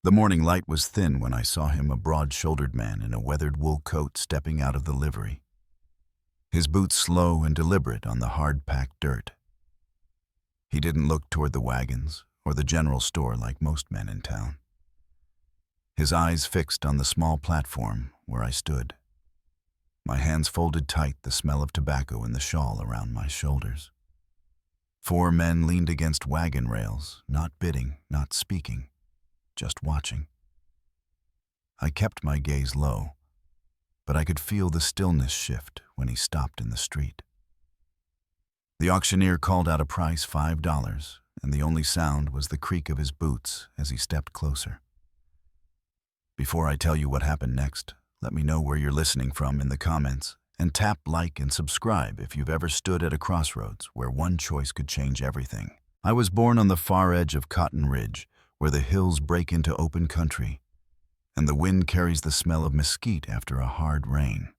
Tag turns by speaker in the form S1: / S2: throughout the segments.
S1: The morning light was thin when I saw him, a broad-shouldered man in a weathered wool coat stepping out of the livery. His boots slow and deliberate on the hard-packed dirt. He didn't look toward the wagons or the general store like most men in town. His eyes fixed on the small platform where I stood. My hands folded tight, the smell of tobacco in the shawl around my shoulders. 4 men leaned against wagon rails, not bidding, not speaking, just watching. I kept my gaze low, but I could feel the stillness shift when he stopped in the street. The auctioneer called out a price, $5, and the only sound was the creak of his boots as he stepped closer. Before I tell you what happened next, let me know where you're listening from in the comments, and tap like and subscribe if you've ever stood at a crossroads where one choice could change everything. I was born on the far edge of Cotton Ridge, where the hills break into open country, and the wind carries the smell of mesquite after a hard rain.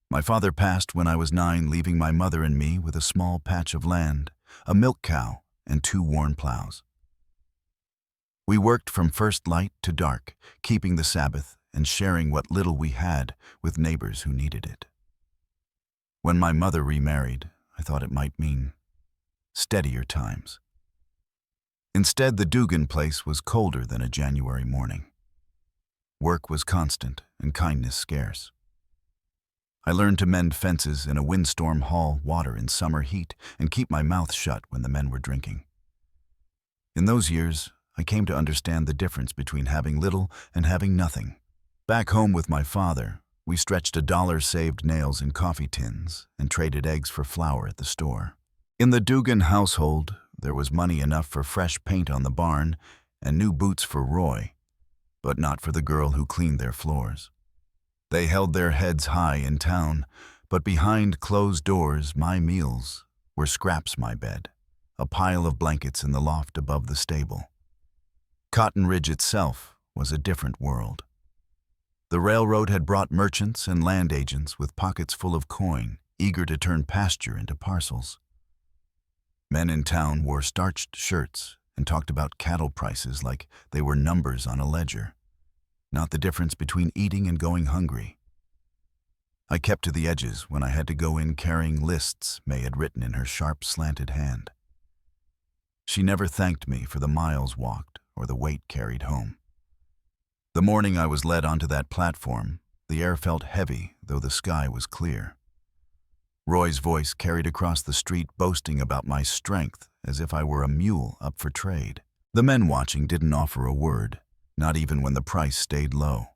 S1: My father passed when I was 9, leaving my mother and me with a small patch of land, a milk cow, and 2 worn plows. We worked from first light to dark, keeping the Sabbath and sharing what little we had with neighbors who needed it. When my mother remarried, I thought it might mean steadier times. Instead, the Dugan place was colder than a January morning. Work was constant and kindness scarce. I learned to mend fences in a windstorm, haul water in summer heat, and keep my mouth shut when the men were drinking. In those years, I came to understand the difference between having little and having nothing. Back home with my father, we stretched $1 saved nails in coffee tins and traded eggs for flour at the store. In the Dugan household, there was money enough for fresh paint on the barn and new boots for Roy, but not for the girl who cleaned their floors. They held their heads high in town, but behind closed doors, my meals were scraps my bed, a pile of blankets in the loft above the stable. Cotton Ridge itself was a different world. The railroad had brought merchants and land agents with pockets full of coin, eager to turn pasture into parcels. Men in town wore starched shirts and talked about cattle prices like they were numbers on a ledger, not the difference between eating and going hungry. I kept to the edges when I had to go in carrying lists May had written in her sharp, slanted hand. She never thanked me for the miles walked or the weight carried home. The morning I was led onto that platform, the air felt heavy, though the sky was clear. Roy's voice carried across the street, boasting about my strength as if I were a mule up for trade. The men watching didn't offer a word, not even when the price stayed low.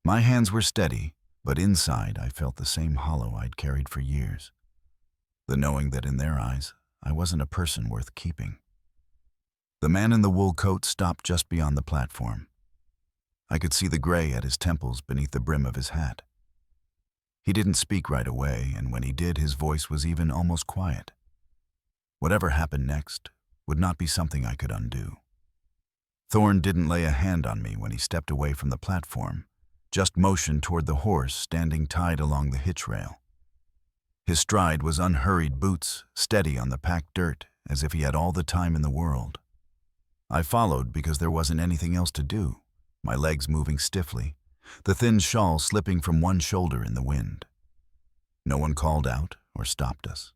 S1: My hands were steady, but inside I felt the same hollow I'd carried for years. The knowing that in their eyes, I wasn't a person worth keeping. The man in the wool coat stopped just beyond the platform. I could see the gray at his temples beneath the brim of his hat. He didn't speak right away, and when he did, his voice was even almost quiet. Whatever happened next would not be something I could undo. Thorne didn't lay a hand on me when he stepped away from the platform, just motioned toward the horse standing tied along the hitch rail. His stride was unhurried, boots steady on the packed dirt, as if he had all the time in the world. I followed because there wasn't anything else to do, my legs moving stiffly, the thin shawl slipping from one shoulder in the wind. No one called out or stopped us.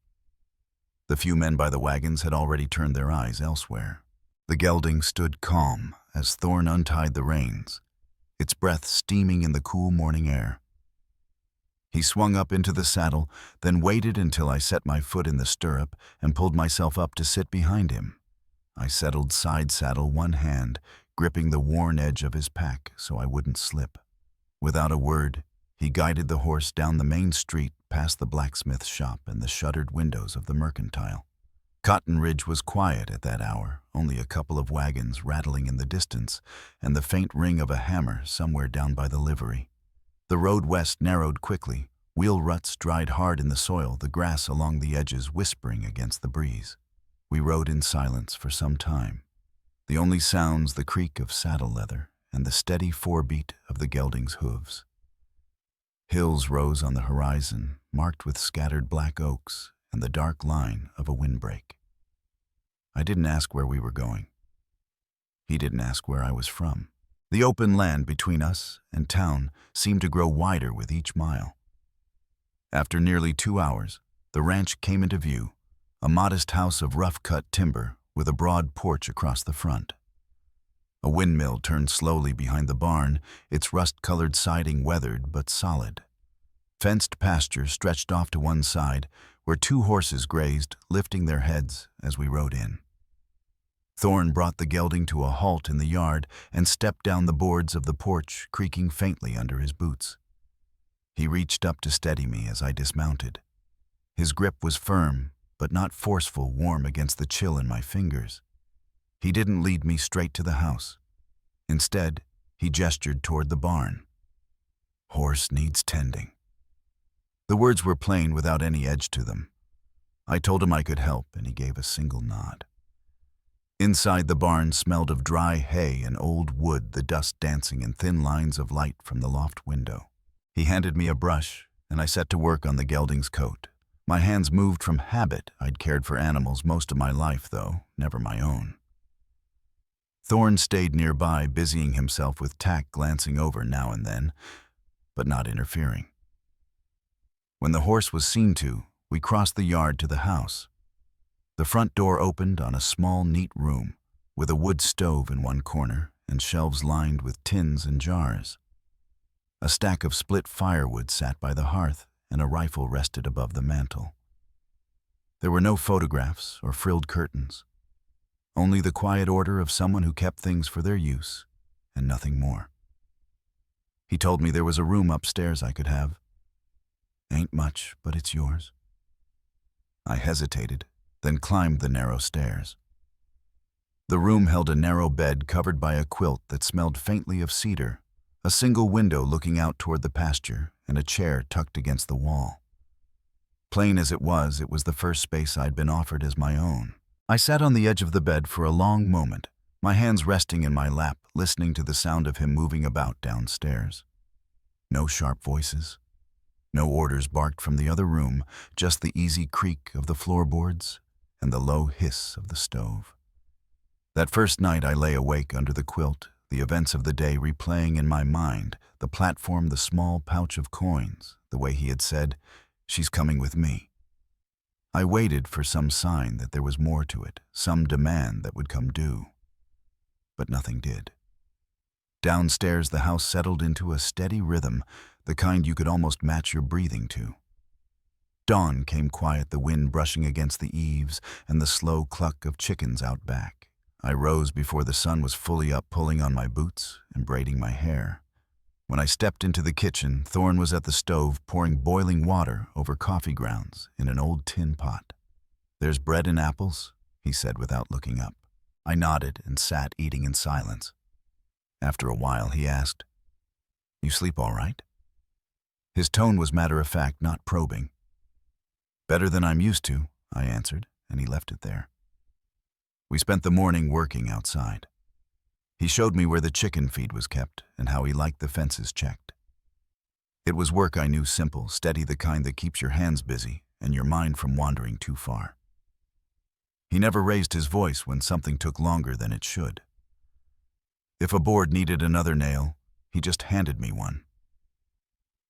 S1: The few men by the wagons had already turned their eyes elsewhere. The gelding stood calm as Thorne untied the reins, its breath steaming in the cool morning air. He swung up into the saddle, then waited until I set my foot in the stirrup and pulled myself up to sit behind him. I settled side saddle, one hand gripping the worn edge of his pack so I wouldn't slip. Without a word, he guided the horse down the main street past the blacksmith shop and the shuttered windows of the mercantile. Cotton Ridge was quiet at that hour, only a couple of wagons rattling in the distance and the faint ring of a hammer somewhere down by the livery. The road west narrowed quickly, wheel ruts dried hard in the soil, the grass along the edges whispering against the breeze. We rode in silence for some time, the only sounds the creak of saddle leather and the steady forebeat of the gelding's hooves. Hills rose on the horizon, marked with scattered black oaks and the dark line of a windbreak. I didn't ask where we were going. He didn't ask where I was from. The open land between us and town seemed to grow wider with each mile. After nearly 2 hours, the ranch came into view, a modest house of rough-cut timber with a broad porch across the front. A windmill turned slowly behind the barn, its rust-colored siding weathered but solid. Fenced pasture stretched off to one side, where 2 horses grazed, lifting their heads as we rode in. Thorne brought the gelding to a halt in the yard and stepped down the boards of the porch, creaking faintly under his boots. He reached up to steady me as I dismounted. His grip was firm, but not forceful, warm against the chill in my fingers. He didn't lead me straight to the house. Instead, he gestured toward the barn. "Horse needs tending." The words were plain without any edge to them. I told him I could help, and he gave a single nod. Inside the barn smelled of dry hay and old wood, the dust dancing in thin lines of light from the loft window. He handed me a brush, and I set to work on the gelding's coat. My hands moved from habit. I'd cared for animals most of my life, though, never my own. Thorne stayed nearby, busying himself with tack, glancing over now and then, but not interfering. When the horse was seen to, we crossed the yard to the house. The front door opened on a small, neat room, with a wood stove in one corner and shelves lined with tins and jars. A stack of split firewood sat by the hearth, and a rifle rested above the mantel. There were no photographs or frilled curtains, only the quiet order of someone who kept things for their use, and nothing more. He told me there was a room upstairs I could have. "Ain't much, but it's yours." I hesitated, then climbed the narrow stairs. The room held a narrow bed covered by a quilt that smelled faintly of cedar, a single window looking out toward the pasture, and a chair tucked against the wall. Plain as it was the first space I'd been offered as my own. I sat on the edge of the bed for a long moment, my hands resting in my lap, listening to the sound of him moving about downstairs. No sharp voices. No orders barked from the other room, just the easy creak of the floorboards and the low hiss of the stove. That first night I lay awake under the quilt, the events of the day replaying in my mind, the platform, the small pouch of coins, the way he had said, "She's coming with me." I waited for some sign that there was more to it, some demand that would come due. But nothing did. Downstairs the house settled into a steady rhythm, the kind you could almost match your breathing to. Dawn came quiet, the wind brushing against the eaves and the slow cluck of chickens out back. I rose before the sun was fully up, pulling on my boots and braiding my hair. When I stepped into the kitchen, Thorne was at the stove pouring boiling water over coffee grounds in an old tin pot. "There's bread and apples," he said without looking up. I nodded and sat eating in silence. After a while, he asked, "You sleep all right?" His tone was matter-of-fact, not probing. "Better than I'm used to," I answered, and he left it there. We spent the morning working outside. He showed me where the chicken feed was kept and how he liked the fences checked. It was work I knew, simple, steady, the kind that keeps your hands busy and your mind from wandering too far. He never raised his voice when something took longer than it should. If a board needed another nail, he just handed me one.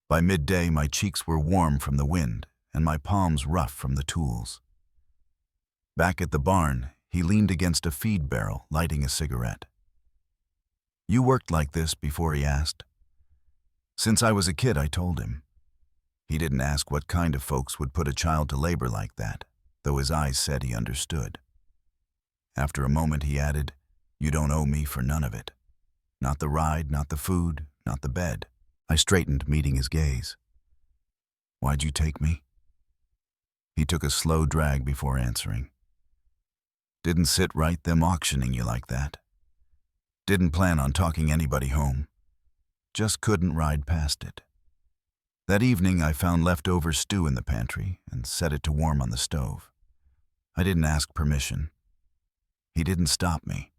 S1: By midday, my cheeks were warm from the wind and my palms rough from the tools. Back at the barn, he leaned against a feed barrel, lighting a cigarette. "You worked like this before?" he asked. "Since I was a kid," I told him. He didn't ask what kind of folks would put a child to labor like that, though his eyes said he understood. After a moment, he added, "You don't owe me for none of it. Not the ride, not the food, not the bed." I straightened, meeting his gaze. "Why'd you take me?" He took a slow drag before answering. "Didn't sit right, them auctioning you like that. Didn't plan on talking anybody home. Just couldn't ride past it. That evening I found leftover stew in the pantry and set it to warm on the stove. I didn't ask permission. He didn't stop me.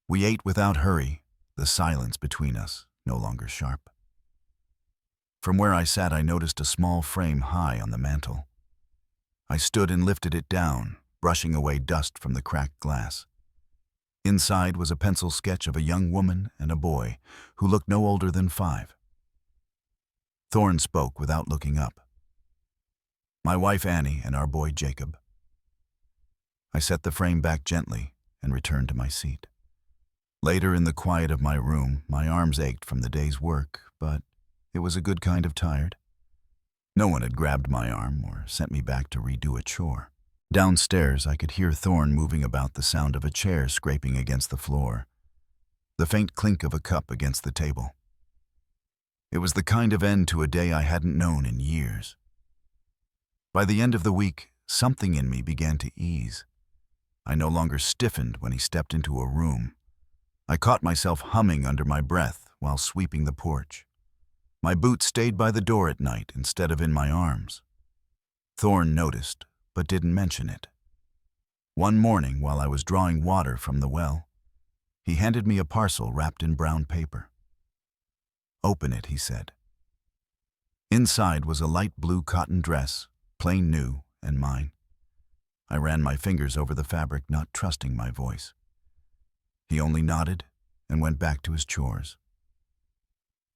S1: We ate without hurry, the silence between us no longer sharp. From where I sat, I noticed a small frame high on the mantel. I stood and lifted it down, brushing away dust from the cracked glass. Inside was a pencil sketch of a young woman and a boy who looked no older than 5. Thorn spoke without looking up. "My wife Annie and our boy Jacob." I set the frame back gently and returned to my seat. Later, in the quiet of my room, my arms ached from the day's work, but it was a good kind of tired. No one had grabbed my arm or sent me back to redo a chore. Downstairs, I could hear Thorn moving about, the sound of a chair scraping against the floor, the faint clink of a cup against the table. It was the kind of end to a day I hadn't known in years. By the end of the week, something in me began to ease. I no longer stiffened when he stepped into a room. I caught myself humming under my breath while sweeping the porch. My boots stayed by the door at night instead of in my arms. Thorn noticed, but didn't mention it. One morning, while I was drawing water from the well, he handed me a parcel wrapped in brown paper. "Open it," he said. Inside was a light blue cotton dress, plain new and mine. I ran my fingers over the fabric, not trusting my voice. He only nodded and went back to his chores.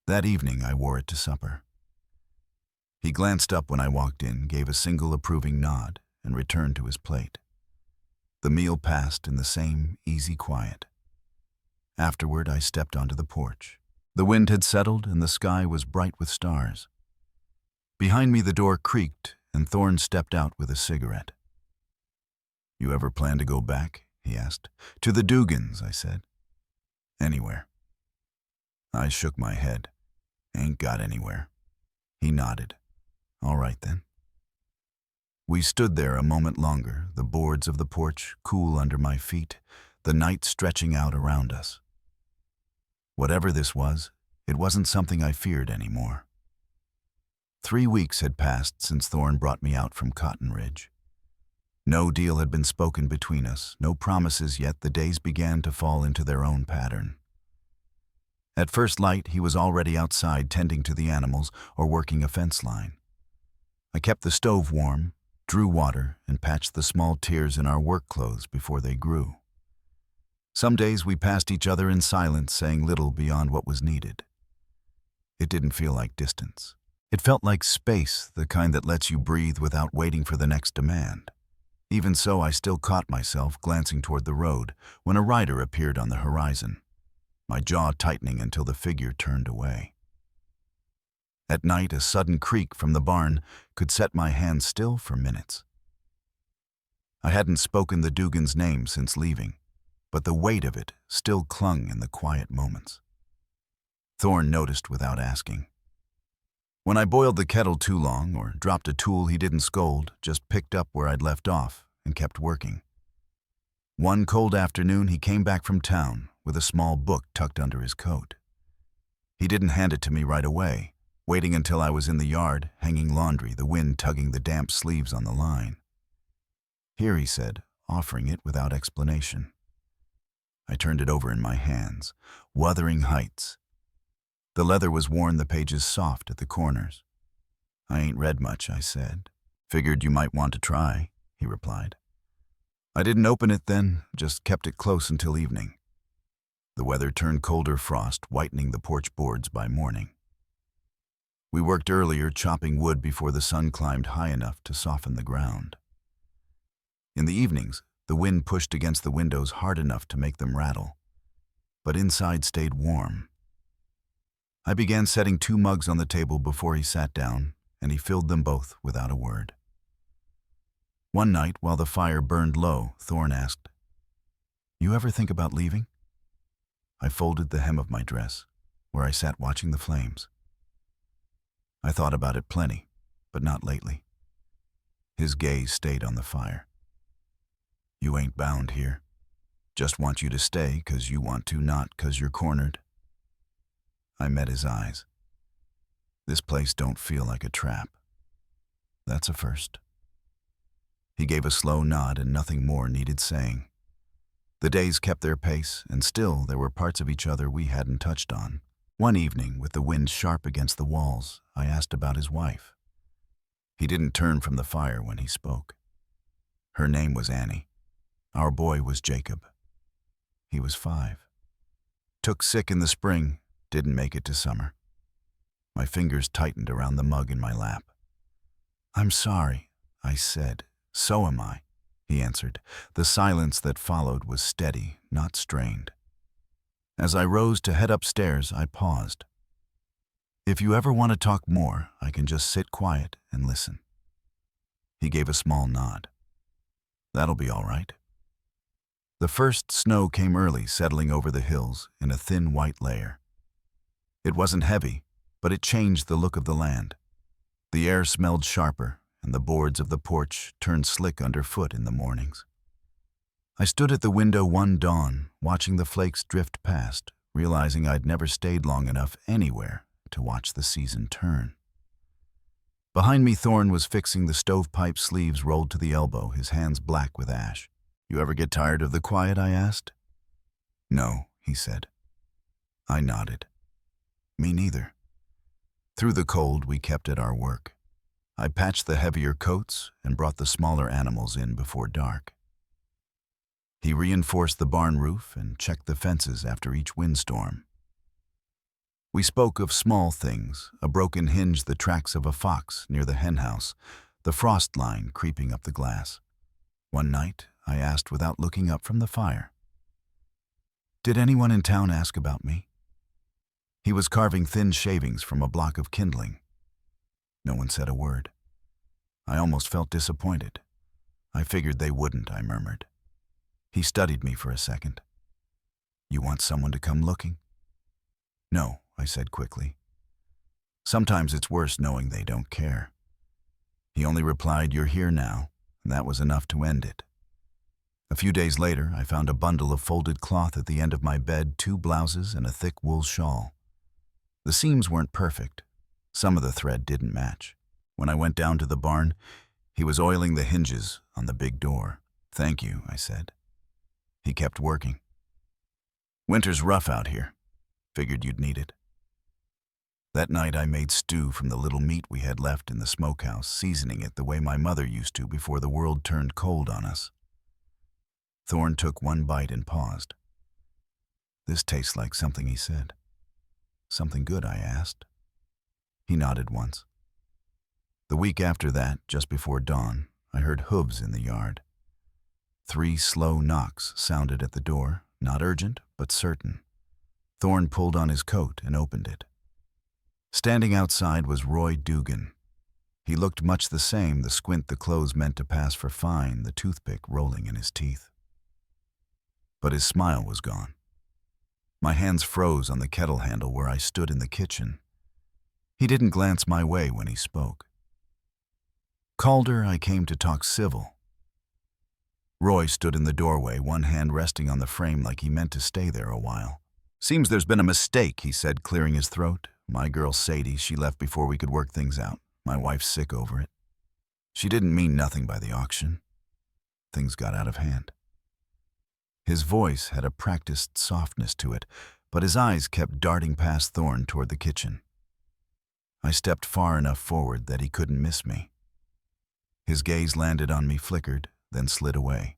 S1: That evening, I wore it to supper. He glanced up when I walked in, gave a single approving nod, and returned to his plate. The meal passed in the same easy quiet. Afterward, I stepped onto the porch. The wind had settled and the sky was bright with stars. Behind me, the door creaked and Thorn stepped out with a cigarette. "You ever plan to go back?" he asked. "To the Dugans," I said. "Anywhere." I shook my head. "Ain't got anywhere." He nodded. "All right then." We stood there a moment longer, the boards of the porch cool under my feet, the night stretching out around us. Whatever this was, it wasn't something I feared anymore. 3 weeks had passed since Thorn brought me out from Cotton Ridge. No deal had been spoken between us, no promises, yet the days began to fall into their own pattern. At first light, he was already outside tending to the animals or working a fence line. I kept the stove warm, drew water, and patched the small tears in our work clothes before they grew. Some days we passed each other in silence, saying little beyond what was needed. It didn't feel like distance. It felt like space, the kind that lets you breathe without waiting for the next demand. Even so, I still caught myself glancing toward the road when a rider appeared on the horizon, my jaw tightening until the figure turned away. At night, a sudden creak from the barn could set my hands still for minutes. I hadn't spoken the Dugan's name since leaving, but the weight of it still clung in the quiet moments. Thorn noticed without asking. When I boiled the kettle too long or dropped a tool, he didn't scold, just picked up where I'd left off and kept working. One cold afternoon, he came back from town with a small book tucked under his coat. He didn't hand it to me right away, waiting until I was in the yard, hanging laundry, the wind tugging the damp sleeves on the line. "Here," he said, offering it without explanation. I turned it over in my hands. Wuthering Heights. The leather was worn, the pages soft at the corners. "I ain't read much," I said. "Figured you might want to try," he replied. I didn't open it then, just kept it close until evening. The weather turned colder, frost whitening the porch boards by morning. We worked earlier, chopping wood before the sun climbed high enough to soften the ground. In the evenings, the wind pushed against the windows hard enough to make them rattle, but inside stayed warm. I began setting 2 mugs on the table before he sat down, and he filled them both without a word. One night, while the fire burned low, Thorn asked, "You ever think about leaving?" I folded the hem of my dress, where I sat watching the flames. "I thought about it plenty, but not lately." His gaze stayed on the fire. "You ain't bound here. Just want you to stay 'cause you want to, not 'cause you're cornered." I met his eyes. "This place don't feel like a trap. That's a first." He gave a slow nod and nothing more needed saying. The days kept their pace, and still there were parts of each other we hadn't touched on. One evening, with the wind sharp against the walls, I asked about his wife. He didn't turn from the fire when he spoke. "Her name was Annie. Our boy was Jacob." He was 5. Took sick in the spring, didn't make it to summer. My fingers tightened around the mug in my lap. "I'm sorry," I said. "So am I," he answered. The silence that followed was steady, not strained. As I rose to head upstairs, I paused. "If you ever want to talk more, I can just sit quiet and listen." He gave a small nod. "That'll be all right." The first snow came early, settling over the hills in a thin white layer. It wasn't heavy, but it changed the look of the land. The air smelled sharper, and the boards of the porch turned slick underfoot in the mornings. I stood at the window one dawn, watching the flakes drift past, realizing I'd never stayed long enough anywhere to watch the season turn. Behind me, Thorn was fixing the stovepipe sleeves rolled to the elbow, his hands black with ash. "You ever get tired of the quiet?" I asked. "No," he said. I nodded. "Me neither." Through the cold, we kept at our work. I patched the heavier coats and brought the smaller animals in before dark. He reinforced the barn roof and checked the fences after each windstorm. We spoke of small things, a broken hinge, the tracks of a fox near the henhouse, the frost line creeping up the glass. One night, I asked without looking up from the fire, "Did anyone in town ask about me?" He was carving thin shavings from a block of kindling. No one said a word. I almost felt disappointed. "I figured they wouldn't," I murmured. He studied me for a second. "You want someone to come looking?" "No," I said quickly. "Sometimes it's worse knowing they don't care." He only replied, "You're here now," and that was enough to end it. A few days later, I found a bundle of folded cloth at the end of my bed, 2 blouses and a thick wool shawl. The seams weren't perfect. Some of the thread didn't match. When I went down to the barn, he was oiling the hinges on the big door. "Thank you," I said. He kept working. "Winter's rough out here. Figured you'd need it." That night I made stew from the little meat we had left in the smokehouse, seasoning it the way my mother used to before the world turned cold on us. Thorn took one bite and paused. "This tastes like something," he said. "Something good?" I asked. He nodded once. The week after that, just before dawn, I heard hooves in the yard. 3 slow knocks sounded at the door, not urgent, but certain. Thorn pulled on his coat and opened it. Standing outside was Roy Dugan. He looked much the same, the squint the clothes meant to pass for fine, the toothpick rolling in his teeth. But his smile was gone. My hands froze on the kettle handle where I stood in the kitchen. He didn't glance my way when he spoke. "Calder, I came to talk civil." Roy stood in the doorway, one hand resting on the frame like he meant to stay there a while. "Seems there's been a mistake," he said, clearing his throat. "My girl Sadie, she left before we could work things out. My wife's sick over it. She didn't mean nothing by the auction. Things got out of hand." His voice had a practiced softness to it, but his eyes kept darting past Thorn toward the kitchen. I stepped far enough forward that he couldn't miss me. His gaze landed on me, flickered, then slid away.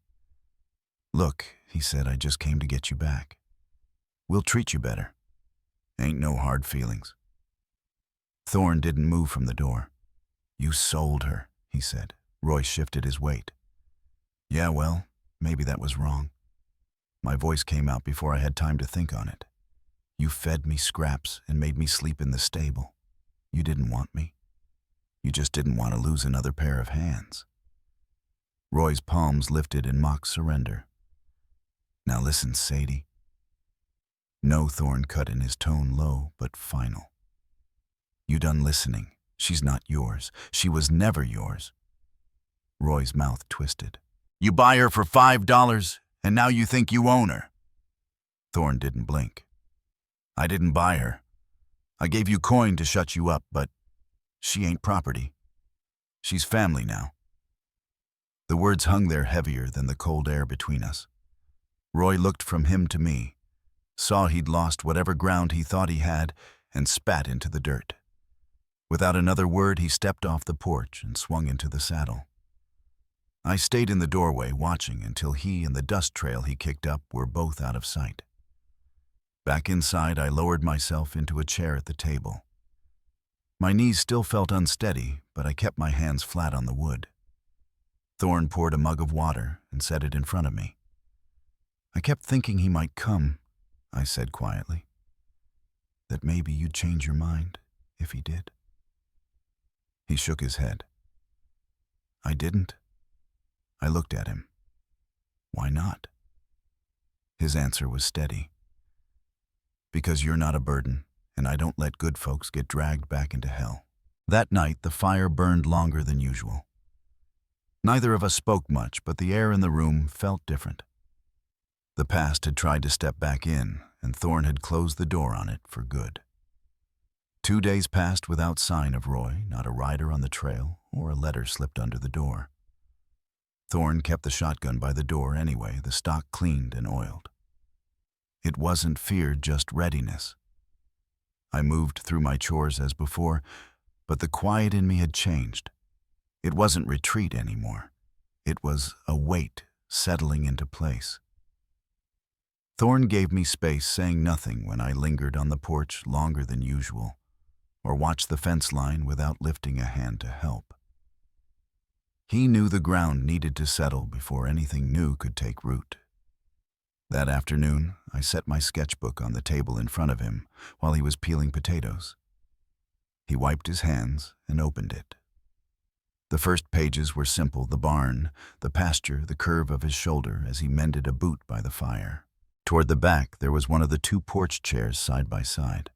S1: "Look," he said, "I just came to get you back. We'll treat you better. Ain't no hard feelings." Thorn didn't move from the door. "You sold her," he said. Roy shifted his weight. "Yeah, well, maybe that was wrong." My voice came out before I had time to think on it. "You fed me scraps and made me sleep in the stable. You didn't want me. You just didn't want to lose another pair of hands." Roy's palms lifted in mock surrender. "Now listen, Sadie." No, Thorn cut in, his tone low but final. "You done listening. She's not yours. She was never yours." Roy's mouth twisted. "You buy her for $5, and now you think you own her." Thorn didn't blink. "I didn't buy her. I gave you coin to shut you up, but she ain't property. She's family now." The words hung there heavier than the cold air between us. Roy looked from him to me, saw he'd lost whatever ground he thought he had, and spat into the dirt. Without another word, he stepped off the porch and swung into the saddle. I stayed in the doorway watching until he and the dust trail he kicked up were both out of sight. Back inside, I lowered myself into a chair at the table. My knees still felt unsteady, but I kept my hands flat on the wood. Thorn poured a mug of water and set it in front of me. "I kept thinking he might come," I said quietly. "That maybe you'd change your mind if he did." He shook his head. "I didn't." I looked at him. "Why not?" His answer was steady. "Because you're not a burden, and I don't let good folks get dragged back into hell." That night, the fire burned longer than usual. Neither of us spoke much, but the air in the room felt different. The past had tried to step back in, and Thorn had closed the door on it for good. 2 days passed without sign of Roy, not a rider on the trail or a letter slipped under the door. Thorn kept the shotgun by the door anyway, the stock cleaned and oiled. It wasn't fear, just readiness. I moved through my chores as before, but the quiet in me had changed. It wasn't retreat anymore. It was a weight settling into place. Thorn gave me space, saying nothing when I lingered on the porch longer than usual, or watched the fence line without lifting a hand to help. He knew the ground needed to settle before anything new could take root. That afternoon, I set my sketchbook on the table in front of him while he was peeling potatoes. He wiped his hands and opened it. The first pages were simple: the barn, the pasture, the curve of his shoulder as he mended a boot by the fire. Toward the back, there was one of the 2 porch chairs side by side.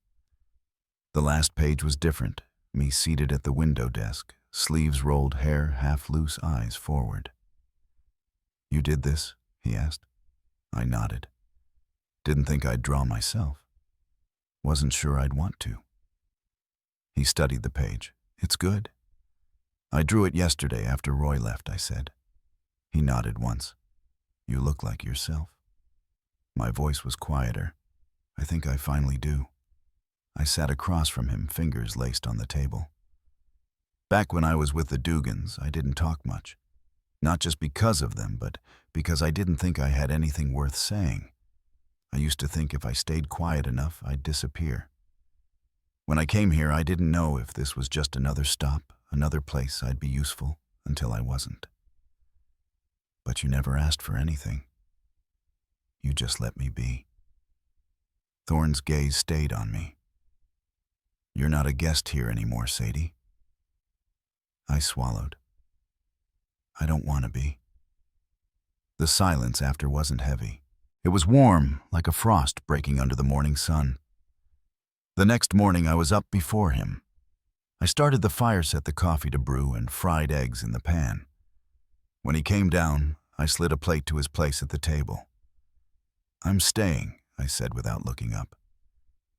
S1: The last page was different, me seated at the window desk, sleeves rolled, hair half loose, eyes forward. "You did this?" he asked. I nodded. Didn't think I'd draw myself. Wasn't sure I'd want to. He studied the page. "It's good." "I drew it yesterday after Roy left," I said. He nodded once. "You look like yourself." My voice was quieter. "I think I finally do." I sat across from him, fingers laced on the table. Back when I was with the Dugans, I didn't talk much. Not just because of them, but because I didn't think I had anything worth saying. I used to think if I stayed quiet enough, I'd disappear. When I came here, I didn't know if this was just another stop, another place I'd be useful, until I wasn't. But you never asked for anything. You just let me be. Thorn's gaze stayed on me. "You're not a guest here anymore, Sadie." I swallowed. "I don't want to be." The silence after wasn't heavy. It was warm, like a frost breaking under the morning sun. The next morning I was up before him. I started the fire, set the coffee to brew, and fried eggs in the pan. When he came down, I slid a plate to his place at the table. "I'm staying," I said without looking up.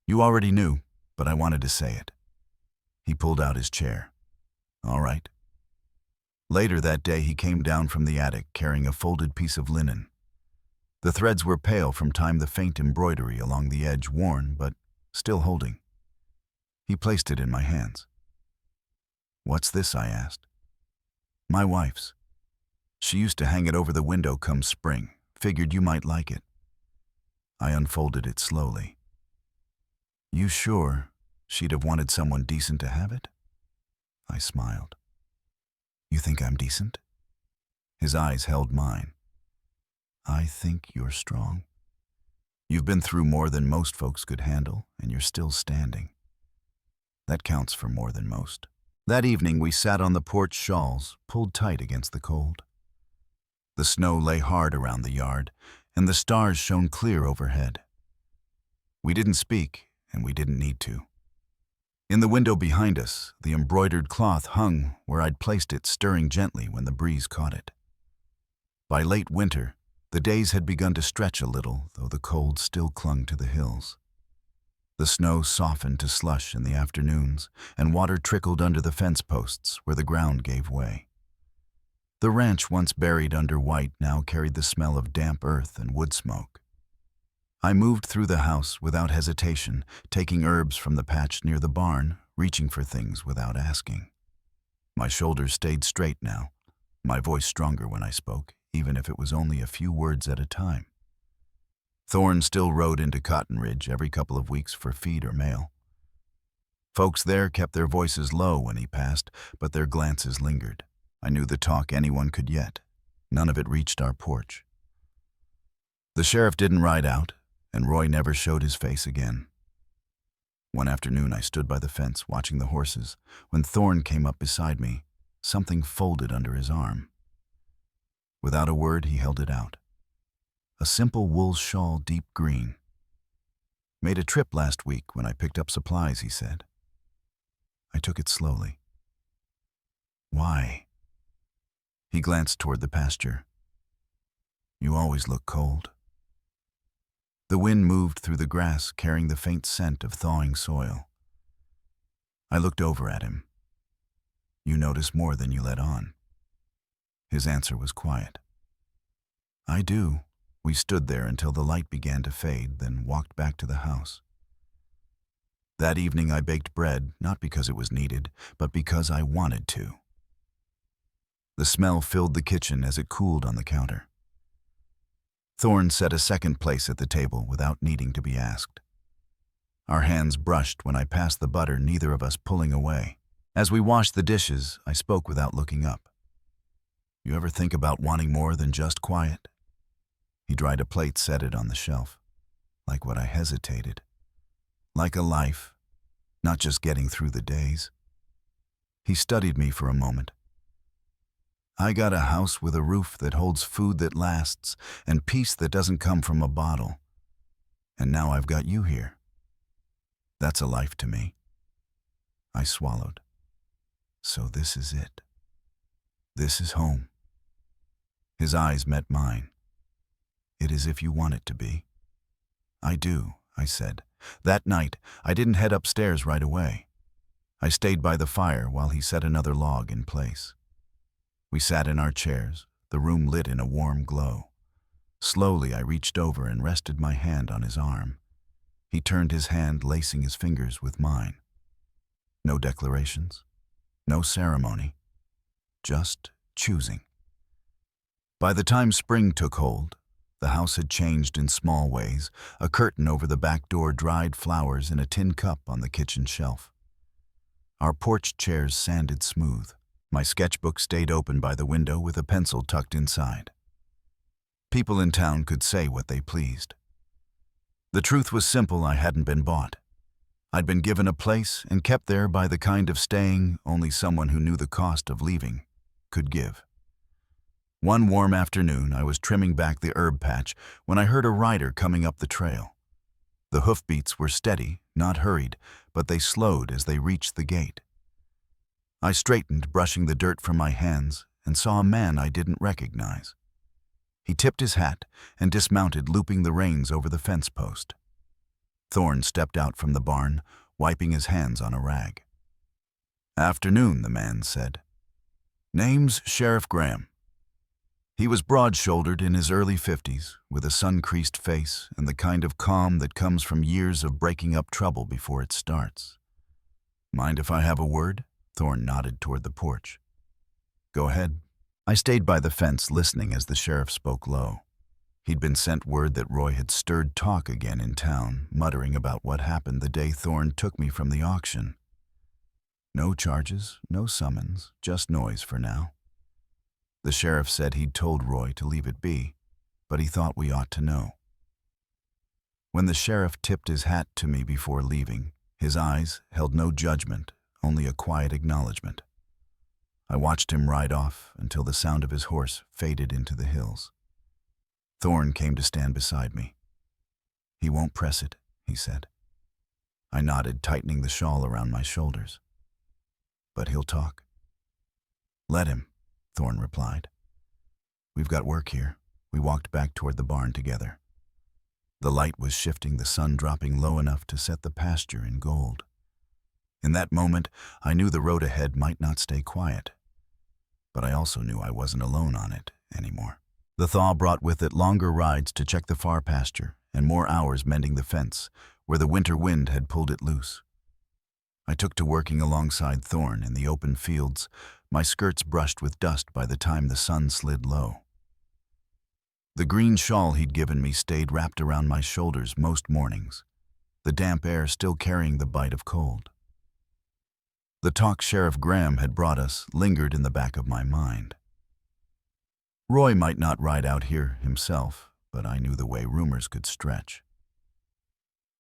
S1: "You already knew, but I wanted to say it." He pulled out his chair. "All right." Later that day, he came down from the attic carrying a folded piece of linen. The threads were pale from time, the faint embroidery along the edge worn, but still holding. He placed it in my hands. "What's this?" I asked. "My wife's. She used to hang it over the window come spring. Figured you might like it." I unfolded it slowly. "You sure she'd have wanted someone decent to have it?" I smiled. "You think I'm decent?" His eyes held mine. "I think you're strong. You've been through more than most folks could handle, and you're still standing. That counts for more than most." That evening we sat on the porch, shawls pulled tight against the cold. The snow lay hard around the yard, and the stars shone clear overhead. We didn't speak, and we didn't need to. In the window behind us, the embroidered cloth hung where I'd placed it, stirring gently when the breeze caught it. By late winter, the days had begun to stretch a little, though the cold still clung to the hills. The snow softened to slush in the afternoons, and water trickled under the fence posts where the ground gave way. The ranch, once buried under white, now carried the smell of damp earth and wood smoke. I moved through the house without hesitation, taking herbs from the patch near the barn, reaching for things without asking. My shoulders stayed straight now, my voice stronger when I spoke, even if it was only a few words at a time. Thorn still rode into Cotton Ridge every couple of weeks for feed or mail. Folks there kept their voices low when he passed, but their glances lingered. I knew the talk anyone could yet. None of it reached our porch. The sheriff didn't ride out, and Roy never showed his face again. One afternoon I stood by the fence watching the horses when Thorn came up beside me, something folded under his arm. Without a word, he held it out. A simple wool shawl, deep green. "Made a trip last week when I picked up supplies," he said. I took it slowly. "Why?" He glanced toward the pasture. "You always look cold." The wind moved through the grass, carrying the faint scent of thawing soil. I looked over at him. "You notice more than you let on." His answer was quiet. "I do." We stood there until the light began to fade, then walked back to the house. That evening I baked bread, not because it was needed, but because I wanted to. The smell filled the kitchen as it cooled on the counter. Thorn set a second place at the table without needing to be asked. Our hands brushed when I passed the butter, neither of us pulling away. As we washed the dishes, I spoke without looking up. "You ever think about wanting more than just quiet?" He dried a plate, set it on the shelf. Like what I hesitated. Like a life, not just getting through the days. He studied me for a moment. "I got a house with a roof that holds food that lasts and peace that doesn't come from a bottle. And now I've got you here. That's a life to me." I swallowed. So this is it. This is home. His eyes met mine. "It is if you want it to be." "I do," I said. That night, I didn't head upstairs right away. I stayed by the fire while he set another log in place. We sat in our chairs, the room lit in a warm glow. Slowly, I reached over and rested my hand on his arm. He turned his hand, lacing his fingers with mine. No declarations, no ceremony, just choosing. By the time spring took hold, the house had changed in small ways. A curtain over the back door, dried flowers in a tin cup on the kitchen shelf. Our porch chairs sanded smooth. My sketchbook stayed open by the window with a pencil tucked inside. People in town could say what they pleased. The truth was simple: I hadn't been bought. I'd been given a place and kept there by the kind of staying only someone who knew the cost of leaving could give. One warm afternoon, I was trimming back the herb patch when I heard a rider coming up the trail. The hoofbeats were steady, not hurried, but they slowed as they reached the gate. I straightened, brushing the dirt from my hands, and saw a man I didn't recognize. He tipped his hat and dismounted, looping the reins over the fence post. Thorn stepped out from the barn, wiping his hands on a rag. "Afternoon," the man said. "Name's Sheriff Graham." He was broad-shouldered, in his early 50s, with a sun-creased face and the kind of calm that comes from years of breaking up trouble before it starts. "Mind if I have a word?" Thorn nodded toward the porch. "Go ahead." I stayed by the fence, listening as the sheriff spoke low. He'd been sent word that Roy had stirred talk again in town, muttering about what happened the day Thorn took me from the auction. No charges, no summons, just noise for now. The sheriff said he'd told Roy to leave it be, but he thought we ought to know. When the sheriff tipped his hat to me before leaving, his eyes held no judgment, only a quiet acknowledgement. I watched him ride off until the sound of his horse faded into the hills. Thorn came to stand beside me. "He won't press it," he said. I nodded, tightening the shawl around my shoulders. "But he'll talk." "Let him," Thorn replied. "We've got work here." We walked back toward the barn together. The light was shifting, the sun dropping low enough to set the pasture in gold. In that moment, I knew the road ahead might not stay quiet. But I also knew I wasn't alone on it anymore. The thaw brought with it longer rides to check the far pasture and more hours mending the fence, where the winter wind had pulled it loose. I took to working alongside Thorn in the open fields, my skirts brushed with dust by the time the sun slid low. The green shawl he'd given me stayed wrapped around my shoulders most mornings, the damp air still carrying the bite of cold. The talk Sheriff Graham had brought us lingered in the back of my mind. Roy might not ride out here himself, but I knew the way rumors could stretch.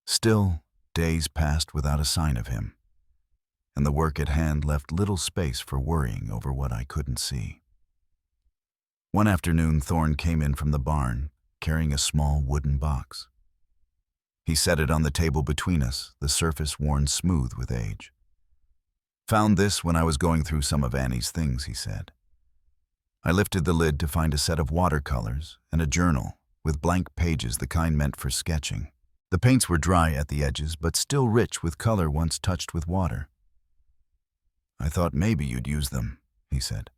S1: Still, days passed without a sign of him, and the work at hand left little space for worrying over what I couldn't see. One afternoon, Thorn came in from the barn, carrying a small wooden box. He set it on the table between us, the surface worn smooth with age. "Found this when I was going through some of Annie's things," he said. I lifted the lid to find a set of watercolors and a journal with blank pages, the kind meant for sketching. The paints were dry at the edges, but still rich with color once touched with water. "I thought maybe you'd use them," he said.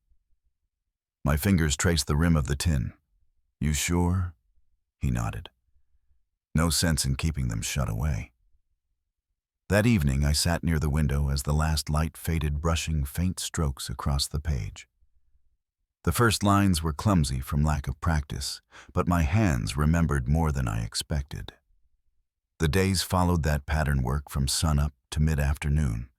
S1: My fingers traced the rim of the tin. "You sure?" He nodded. No sense in keeping them shut away. That evening I sat near the window as the last light faded, brushing faint strokes across the page. The first lines were clumsy from lack of practice, but my hands remembered more than I expected. The days followed that pattern work from sunup to mid-afternoon,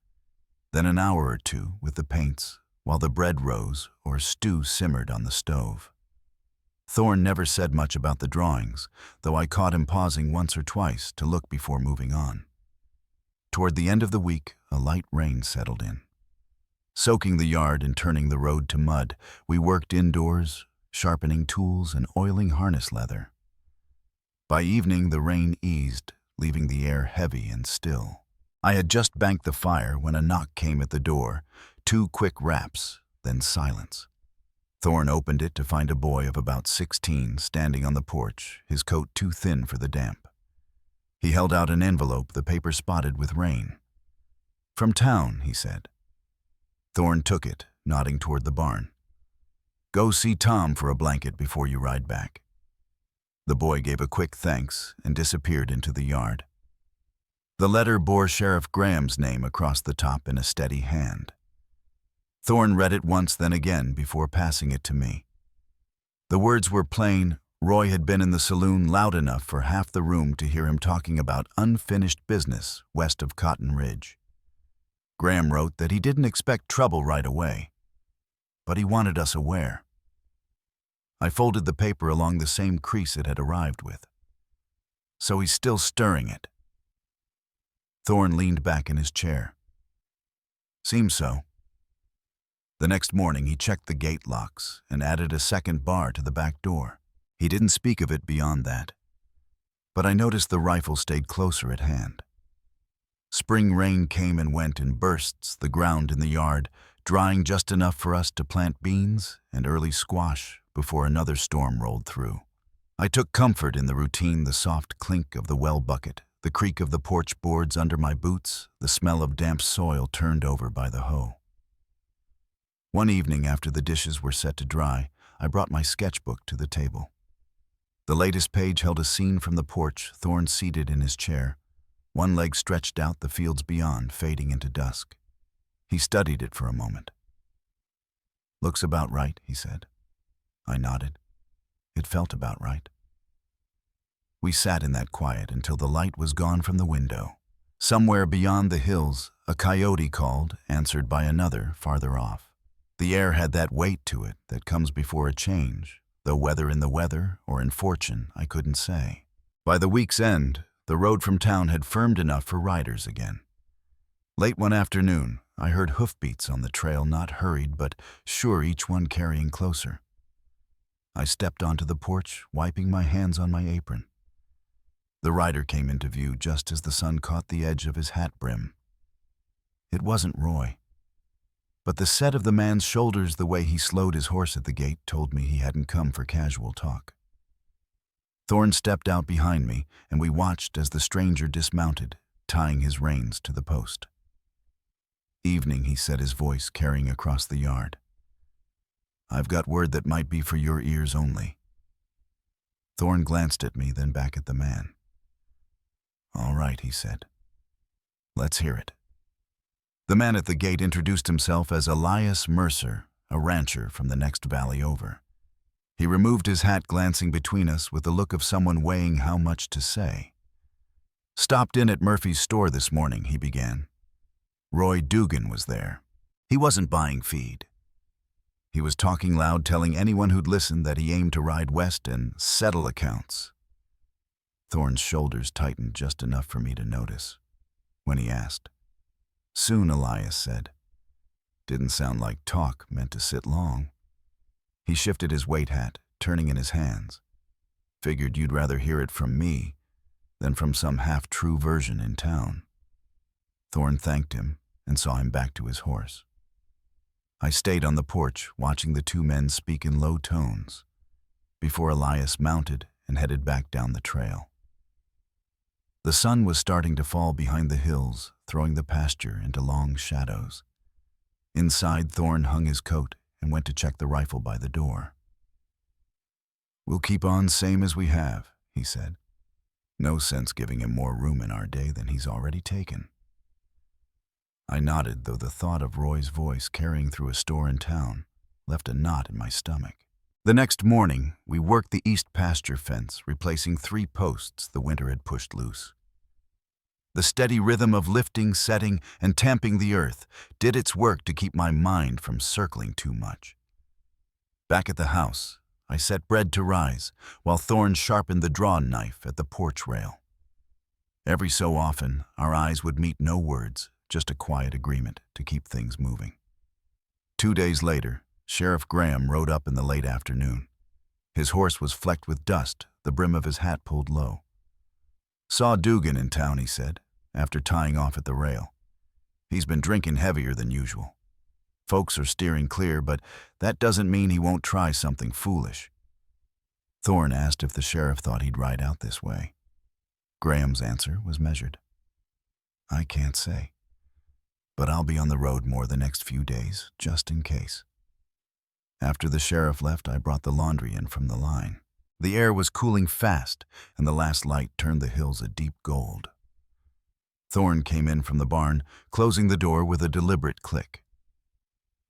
S1: then an hour or two with the paints while the bread rose or stew simmered on the stove. Thorn never said much about the drawings, though I caught him pausing once or twice to look before moving on. Toward the end of the week, a light rain settled in. Soaking the yard and turning the road to mud, we worked indoors, sharpening tools and oiling harness leather. By evening, the rain eased, leaving the air heavy and still. I had just banked the fire when a knock came at the door, 2 quick raps, then silence. Thorn opened it to find a boy of about 16 standing on the porch, his coat too thin for the damp. He held out an envelope, the paper spotted with rain. "From town," he said. Thorn took it, nodding toward the barn. "Go see Tom for a blanket before you ride back." The boy gave a quick thanks and disappeared into the yard. The letter bore Sheriff Graham's name across the top in a steady hand. Thorn read it once, then again, before passing it to me. The words were plain. Roy had been in the saloon loud enough for half the room to hear him talking about unfinished business west of Cotton Ridge. Graham wrote that he didn't expect trouble right away, but he wanted us aware. I folded the paper along the same crease it had arrived with. "So he's still stirring it." Thorn leaned back in his chair. "Seems so." The next morning he checked the gate locks and added a second bar to the back door. He didn't speak of it beyond that, but I noticed the rifle stayed closer at hand. Spring rain came and went in bursts, the ground in the yard drying just enough for us to plant beans and early squash before another storm rolled through. I took comfort in the routine, the soft clink of the well bucket, the creak of the porch boards under my boots, the smell of damp soil turned over by the hoe. One evening after the dishes were set to dry, I brought my sketchbook to the table. The latest page held a scene from the porch, Thorn seated in his chair, one leg stretched out, the fields beyond fading into dusk. He studied it for a moment. "Looks about right," he said. I nodded. It felt about right. We sat in that quiet until the light was gone from the window. Somewhere beyond the hills, a coyote called, answered by another farther off. The air had that weight to it that comes before a change, though whether in the weather or in fortune, I couldn't say. By the week's end, the road from town had firmed enough for riders again. Late one afternoon, I heard hoofbeats on the trail, not hurried, but sure, each one carrying closer. I stepped onto the porch, wiping my hands on my apron. The rider came into view just as the sun caught the edge of his hat brim. It wasn't Roy, but the set of the man's shoulders, the way he slowed his horse at the gate, told me he hadn't come for casual talk. Thorn stepped out behind me, and we watched as the stranger dismounted, tying his reins to the post. "Evening," he said, his voice carrying across the yard. "I've got word that might be for your ears only." Thorn glanced at me, then back at the man. "All right," he said. "Let's hear it." The man at the gate introduced himself as Elias Mercer, a rancher from the next valley over. He removed his hat, glancing between us with the look of someone weighing how much to say. "Stopped in at Murphy's store this morning," he began. "Roy Dugan was there. He wasn't buying feed. He was talking loud, telling anyone who'd listen that he aimed to ride west and settle accounts." Thorne's shoulders tightened just enough for me to notice. When he asked, "Soon," Elias said. Didn't sound like talk meant to sit long. He shifted his weight hat, turning in his hands. "Figured you'd rather hear it from me than from some half-true version in town." Thorne thanked him and saw him back to his horse. I stayed on the porch, watching the two men speak in low tones, before Elias mounted and headed back down the trail. The sun was starting to fall behind the hills, throwing the pasture into long shadows. Inside, Thorne hung his coat and went to check the rifle by the door. "We'll keep on same as we have," he said. "No sense giving him more room in our day than he's already taken." I nodded, though the thought of Roy's voice carrying through a store in town left a knot in my stomach. The next morning, we worked the east pasture fence, replacing 3 posts the winter had pushed loose. The steady rhythm of lifting, setting, and tamping the earth did its work to keep my mind from circling too much. Back at the house, I set bread to rise, while Thorne sharpened the drawn knife at the porch rail. Every so often, our eyes would meet, no words, just a quiet agreement to keep things moving. 2 days later, Sheriff Graham rode up in the late afternoon. His horse was flecked with dust, the brim of his hat pulled low. "Saw Dugan in town," he said, after tying off at the rail. "He's been drinking heavier than usual. Folks are steering clear, but that doesn't mean he won't try something foolish." Thorne asked if the sheriff thought he'd ride out this way. Graham's answer was measured. "I can't say. But I'll be on the road more the next few days, just in case." After the sheriff left, I brought the laundry in from the line. The air was cooling fast, and the last light turned the hills a deep gold. Thorne came in from the barn, closing the door with a deliberate click.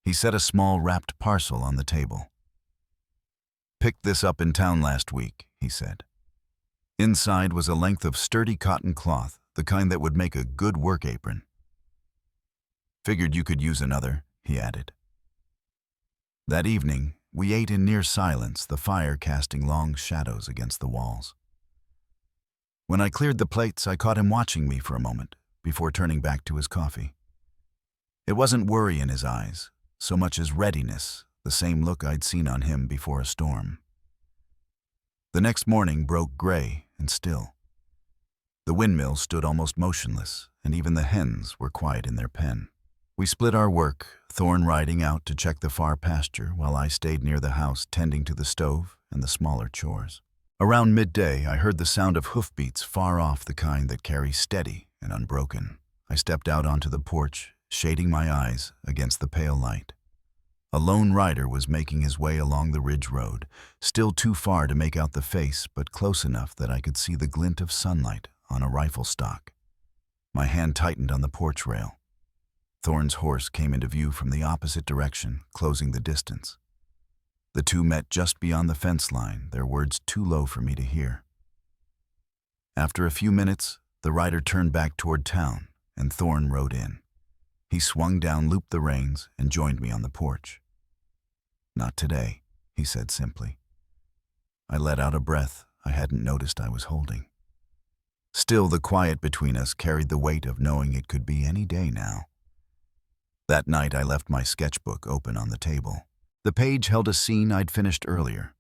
S1: He set a small wrapped parcel on the table. "Picked this up in town last week," he said. Inside was a length of sturdy cotton cloth, the kind that would make a good work apron. "Figured you could use another," he added. That evening, we ate in near silence, the fire casting long shadows against the walls. When I cleared the plates, I caught him watching me for a moment before turning back to his coffee. It wasn't worry in his eyes, so much as readiness, the same look I'd seen on him before a storm. The next morning broke gray and still. The windmill stood almost motionless, and even the hens were quiet in their pen. We split our work, Thorne riding out to check the far pasture while I stayed near the house tending to the stove and the smaller chores. Around midday, I heard the sound of hoofbeats far off, the kind that carry steady and unbroken. I stepped out onto the porch, shading my eyes against the pale light. A lone rider was making his way along the ridge road, still too far to make out the face, but close enough that I could see the glint of sunlight on a rifle stock. My hand tightened on the porch rail. Thorne's horse came into view from the opposite direction, closing the distance. The two met just beyond the fence line, their words too low for me to hear. After a few minutes, the rider turned back toward town, and Thorne rode in. He swung down, looped the reins, and joined me on the porch. "Not today," he said simply. I let out a breath I hadn't noticed I was holding. Still, the quiet between us carried the weight of knowing it could be any day now. That night, I left my sketchbook open on the table. The page held a scene I'd finished earlier.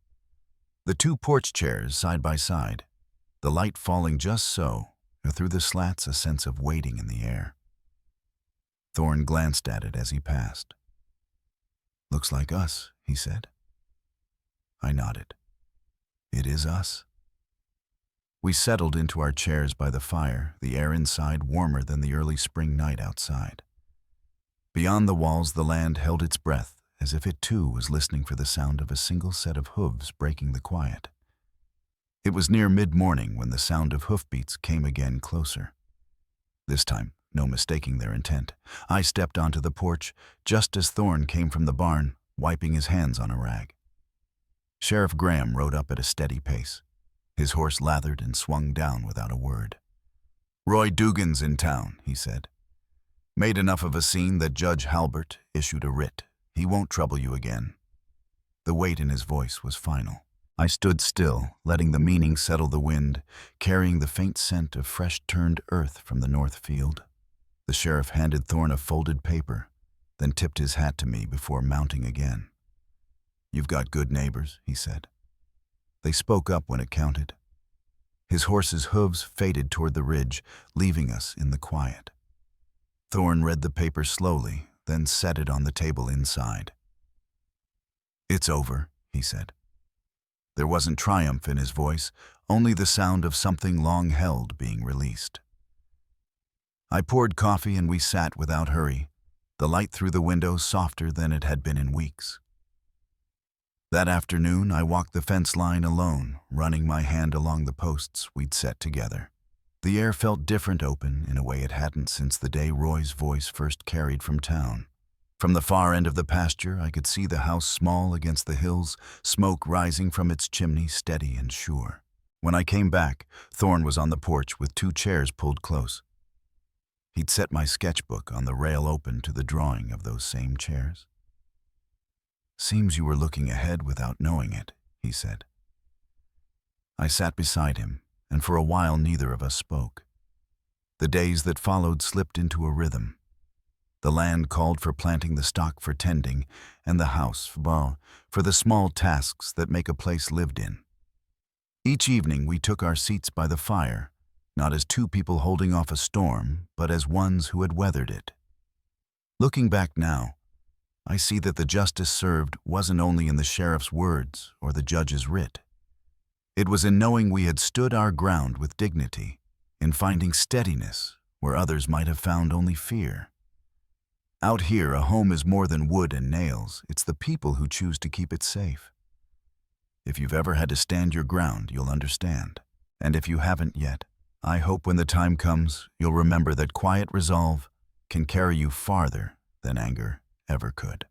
S1: The two porch chairs side by side, the light falling just so, through the slats, a sense of waiting in the air. Thorne glanced at it as he passed. "Looks like us," he said. I nodded. "It is us." We settled into our chairs by the fire, the air inside warmer than the early spring night outside. Beyond the walls, the land held its breath, as if it too was listening for the sound of a single set of hooves breaking the quiet. It was near mid-morning when the sound of hoofbeats came again, closer. This time, no mistaking their intent. I stepped onto the porch just as Thorne came from the barn, wiping his hands on a rag. Sheriff Graham rode up at a steady pace. His horse lathered and swung down without a word. "Roy Dugan's in town," he said. "Made enough of a scene that Judge Halbert issued a writ. He won't trouble you again." The weight in his voice was final. I stood still, letting the meaning settle the wind, carrying the faint scent of fresh-turned earth from the north field. The sheriff handed Thorne a folded paper, then tipped his hat to me before mounting again. "You've got good neighbors," he said. They spoke up when it counted. His horse's hooves faded toward the ridge, leaving us in the quiet. Thorne read the paper slowly, then set it on the table inside. "It's over," he said. There wasn't triumph in his voice, only the sound of something long held being released. I poured coffee and we sat without hurry, the light through the window softer than it had been in weeks. That afternoon, I walked the fence line alone, running my hand along the posts we'd set together. The air felt different open in a way it hadn't since the day Roy's voice first carried from town. From the far end of the pasture, I could see the house small against the hills, smoke rising from its chimney steady and sure. When I came back, Thorne was on the porch with 2 chairs pulled close. He'd set my sketchbook on the rail open to the drawing of those same chairs. "Seems you were looking ahead without knowing it," he said. I sat beside him, and for a while neither of us spoke. The days that followed slipped into a rhythm. The land called for planting the stock for tending, and the house, for the small tasks that make a place lived in. Each evening we took our seats by the fire, not as 2 people holding off a storm, but as ones who had weathered it. Looking back now, I see that the justice served wasn't only in the sheriff's words or the judge's writ. It was in knowing we had stood our ground with dignity, in finding steadiness where others might have found only fear. Out here, a home is more than wood and nails. It's the people who choose to keep it safe. If you've ever had to stand your ground, you'll understand. And if you haven't yet, I hope when the time comes, you'll remember that quiet resolve can carry you farther than anger ever could.